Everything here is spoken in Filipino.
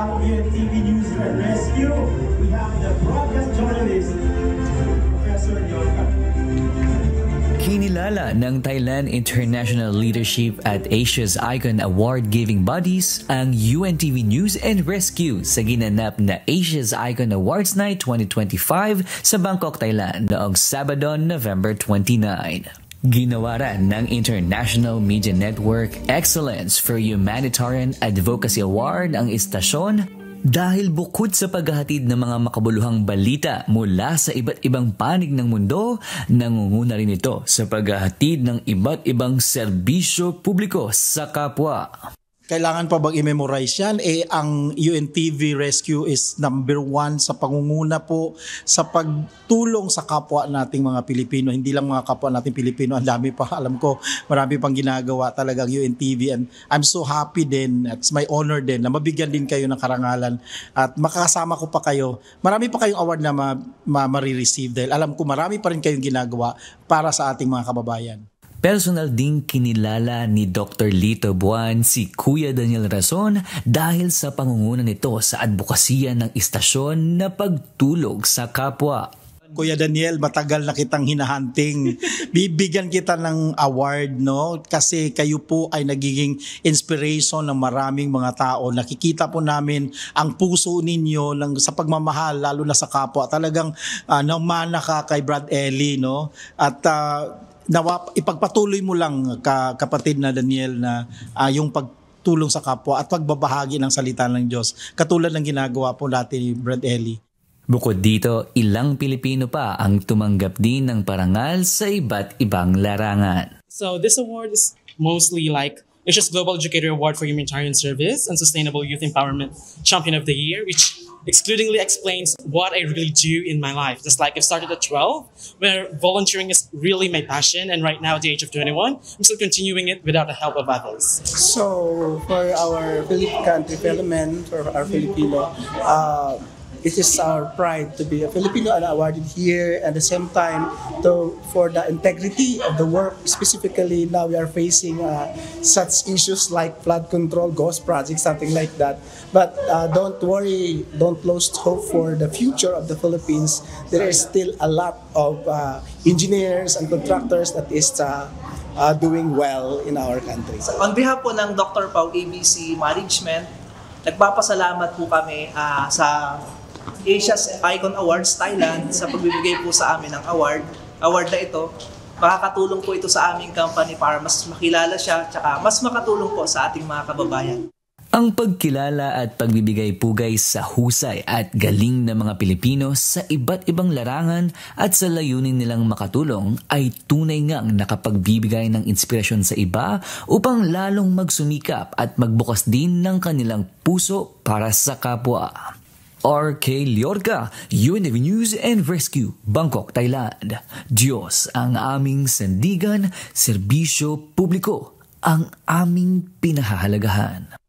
behalf of UNTV News and Rescue, we have the broadcast journalist, Professor Yorka. Kinilala ng Thailand International Leadership at Asia's Icon Award-giving bodies ang UNTV News and Rescue sa ginanap na Asia's Icon Awards Night 2025 sa Bangkok, Thailand noong Sabado, November 29. Ginawaran ng International Media Network Excellence for Humanitarian Advocacy Award ang istasyon dahil bukod sa paghahatid ng mga makabuluhang balita mula sa iba't ibang panig ng mundo, nangunguna rin ito sa paghahatid ng iba't ibang serbisyo publiko sa kapwa. Kailangan pa bang i-memorize yan? Ang UNTV Rescue is number 1 sa pangunguna po sa pagtulong sa kapwa nating mga Pilipino. Hindi lang mga kapwa nating Pilipino, ang dami pa. Alam ko, marami pang ginagawa talagang UNTV. And I'm so happy din, it's my honor din na mabigyan din kayo ng karangalan at makakasama ko pa kayo. Marami pa kayong award na marireceive dahil alam ko marami pa rin kayong ginagawa para sa ating mga kababayan. Personal ding kinilala ni Dr. Lito Buwan si Kuya Daniel Razon dahil sa pangunguna nito sa advokasya ng istasyon na pagtulog sa kapwa. Kuya Daniel, matagal na kitang hinahunting. Bibigyan kita ng award, no? Kasi kayo po ay nagiging inspiration ng maraming mga tao. Nakikita po namin ang puso ninyo sa pagmamahal, lalo na sa kapwa. Talagang namana ka kay Brad Ellie, no? At ipagpatuloy mo lang kapatid na Daniel na yung pagtulong sa kapwa at pagbabahagi ng salita ng Diyos katulad ng ginagawa po natin ni Brad Ellie. Bukod dito, ilang Pilipino pa ang tumanggap din ng parangal sa iba't ibang larangan. So this award is mostly like Asia's Global Educator Award for Humanitarian Service and Sustainable Youth Empowerment Champion of the Year, which exclusively explains what I really do in my life. Just like I've started at 12, where volunteering is really my passion, and right now at the age of 21, I'm still continuing it without the help of others. So for our country fellow men, for our Filipino, it is our pride to be a Filipino and awarded here. At the same time, for the integrity of the work, specifically now we are facing such issues like flood control, ghost projects, something like that. But don't worry, don't lose hope for the future of the Philippines. There is still a lot of engineers and contractors that is doing well in our country. On behalf po ng Dr. Pau ABC Management, nagpapasalamat po kami sa Asia's Icon Awards Thailand sa pagbibigay po sa amin ng award na ito. Makakatulong po ito sa aming company para mas makilala siya at mas makatulong po sa ating mga kababayan. Ang pagkilala at pagbibigay pugay sa husay at galing ng mga Pilipino sa iba't ibang larangan at sa layunin nilang makatulong ay tunay ngang nakapagbibigay ng inspirasyon sa iba upang lalong magsumikap at magbukas din ng kanilang puso para sa kapwa. RK Liorca, UNTV News and Rescue, Bangkok, Thailand. Diyos ang aming sandigan, serbisyo publiko ang aming pinahahalagahan.